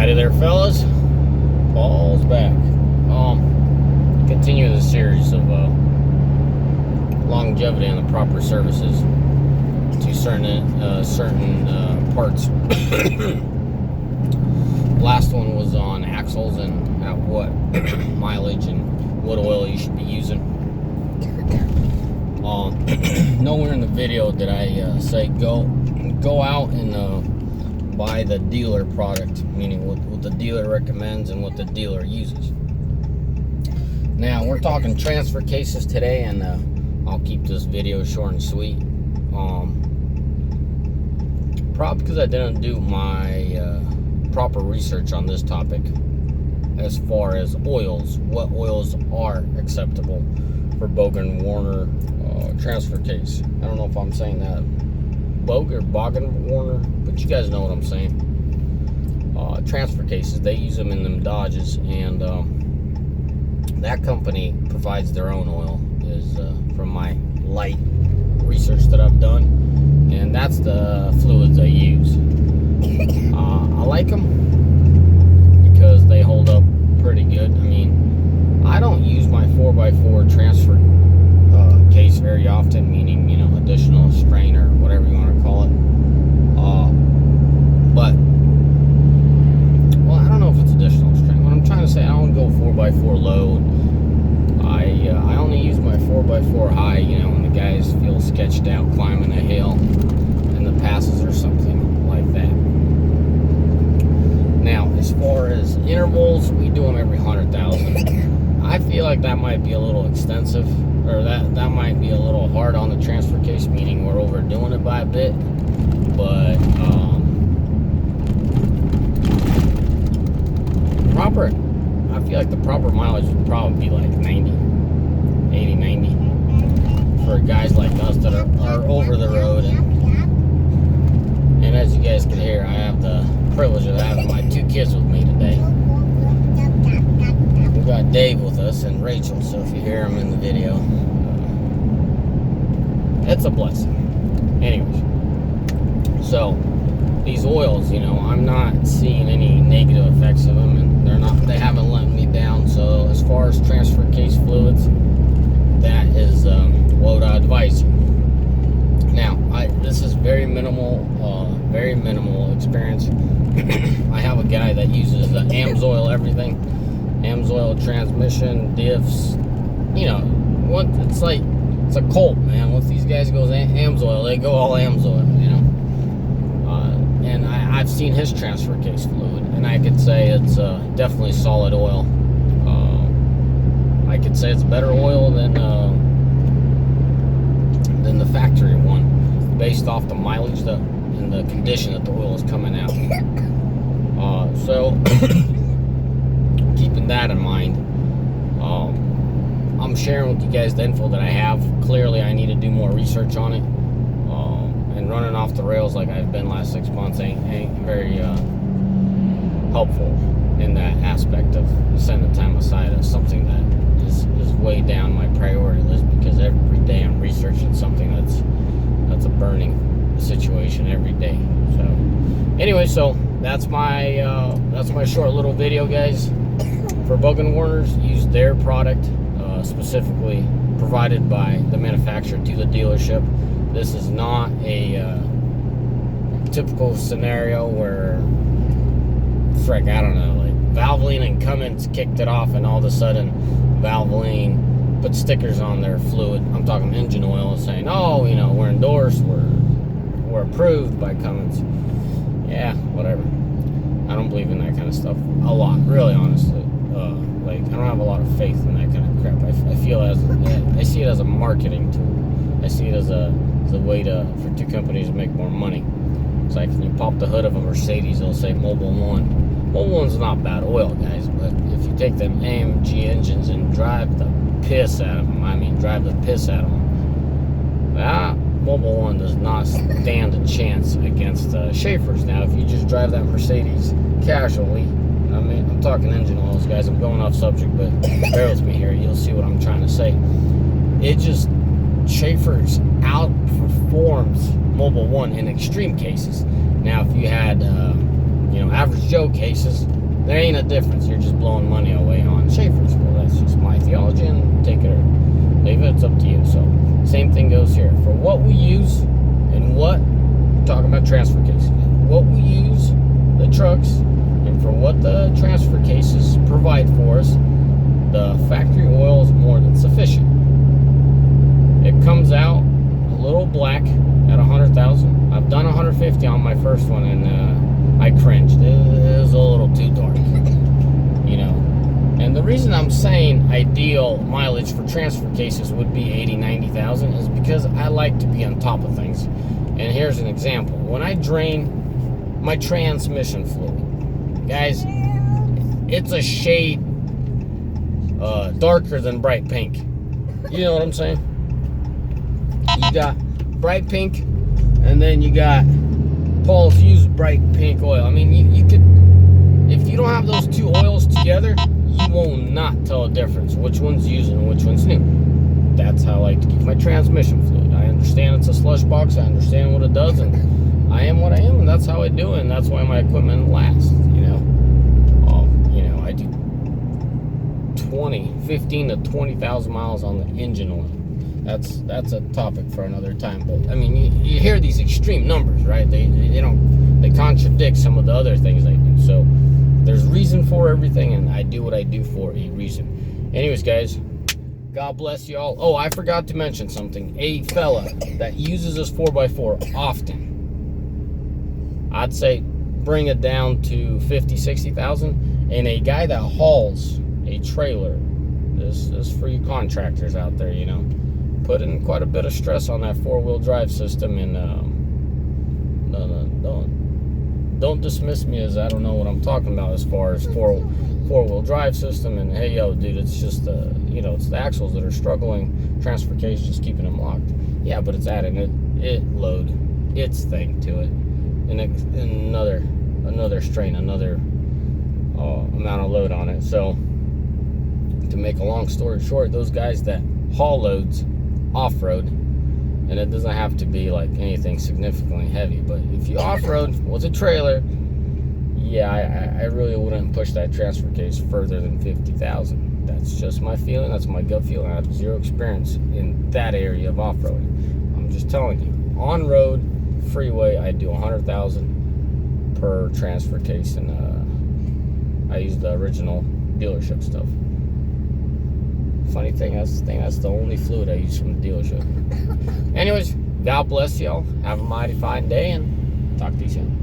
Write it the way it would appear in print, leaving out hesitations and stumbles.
Howdy there, fellas. Balls back. Continue the series of longevity and the proper services to certain parts. Last one was on axles and at what mileage and what oil you should be using. Nowhere in the video did I say go out and buy the dealer product, meaning what the dealer recommends and what the dealer uses. Now we're talking transfer cases today, and I'll keep this video short and sweet. Probably because I didn't do my proper research on this topic as far as oils, what oils are acceptable for Bogen-Warner transfer case. I don't know if I'm saying that Bogen-Warner, but you guys know what I'm saying. Transfer cases, they use them in them Dodges, and that company provides their own oil, is from my light research that I've done, and that's the fluids I use. I like them because they hold up pretty good. I mean, I don't use my 4x4 transfer case very often, meaning, you know, additional strain or whatever you want to call it. But, well, I don't know if it's additional strain. What I'm trying to say, I don't go 4x4 load. I only use my 4x4 high, you know, when the guys feel sketched out climbing a hill in the passes or something like that. Now, as far as intervals, we do them every 100,000. I feel like that might be a little extensive, or that might be a little hard on the transfer case, meaning we're overdoing it by a bit. But I feel like the proper mileage would probably be like 90, 80, 90 for guys like us that are over the road. And as you guys can hear, I have the privilege of having my two kids with me today. We've got Dave with us and Rachel, so if you hear them in the video, it's a blessing. Anyways, so these oils, you know, I'm not seeing any negative effects of them, and they haven't let me down. So as far as transfer case fluids, that is what I advise you. Now, this is very minimal experience. I have a guy that uses the AMSOIL everything, AMSOIL transmission, diffs. You know, it's a cult, man. Once these guys go AMSOIL, they go all AMSOIL, you know. And I've seen his transfer case fluid, and I could say it's definitely solid oil. I could say it's better oil than the factory one, based off the mileage and the condition that the oil is coming out. So keeping that in mind, I'm sharing with you guys the info that I have. Clearly, I need to do more research on it. And running off the rails like I've been last 6 months ain't very helpful in that aspect of setting the time aside as something that is way down my priority list, because every day I'm researching something that's a burning situation every day. So anyway, so that's my short little video, guys. For Bogen-Warners, use their product, specifically provided by the manufacturer to the dealership. This is not a typical scenario where, frick, I don't know, like Valvoline and Cummins kicked it off, and all of a sudden Valvoline put stickers on their fluid. I'm talking engine oil, saying, oh, you know, we're endorsed, we're approved by Cummins. Yeah, whatever. I don't believe in that kind of stuff a lot, really, honestly. Like, I don't have a lot of faith in that kind of crap. I see it as a marketing tool. I see it as a way for two companies to make more money. It's like when you pop the hood of a Mercedes, they'll say Mobil 1. Mobil 1's not bad oil, guys, but if you take them AMG engines and drive the piss out of them, that Mobil 1 does not stand a chance against Schaefer's. Now, if you just drive that Mercedes casually, I mean, I'm talking engine oils, guys. I'm going off subject, but bear with me here. You'll see what I'm trying to say. Schaefer's outperforms Mobil 1 in extreme cases. Now, if you had You know, average Joe cases, there ain't a difference. You're just blowing money away on Schaefer's. Well, that's just my theology, and take it or leave it. It's up to you. So, same thing goes here. For what we use and what, talking about transfer cases, what we use, the trucks, and for what the transfer cases provide for us, the factory oil is more than sufficient. It comes out a little black at 100,000. I've done 150 on my first one, and I cringed. It was a little too dark, you know. And the reason I'm saying ideal mileage for transfer cases would be 80, 90,000 is because I like to be on top of things. And here's an example. When I drain my transmission fluid, guys, it's a shade darker than bright pink. You know what I'm saying? You got bright pink, and then you got Paul's used bright pink oil. I mean, you could, if you don't have those two oils together, you will not tell a difference which one's using and which one's new. That's how I like to keep my transmission fluid. I understand it's a slush box. I understand what it does, and I am what I am, and that's how I do it, and that's why my equipment lasts, you know. You know, I do 15 to 20,000 miles on the engine oil. That's a topic for another time. But I mean, you hear these extreme numbers, right? They contradict some of the other things I do. So there's reason for everything, and I do what I do for a reason. Anyways, guys, God bless you all. Oh, I forgot to mention something. A fella that uses this 4x4 often, I'd say bring it down to 50, 60,000. And a guy that hauls a trailer, this is for you contractors out there, you know, putting quite a bit of stress on that four-wheel drive system. And don't dismiss me as I don't know what I'm talking about as far as four-wheel drive system. And hey, yo, dude, it's just you know, it's the axles that are struggling. Transfer case just keeping them locked. Yeah, but it's adding it load its thing to it, and another strain, another amount of load on it. So to make a long story short, those guys that haul loads off-road, and it doesn't have to be like anything significantly heavy, but if you off-road with a trailer, yeah, I really wouldn't push that transfer case further than 50,000. That's just my feeling. That's my gut feeling. I have zero experience in that area of off-roading. I'm just telling you, on-road freeway, I do 100,000 per transfer case, and I use the original dealership stuff. Funny thing, that's the only fluid I use from the dealership. Anyways, God bless y'all. Have a mighty fine day, and talk to you soon.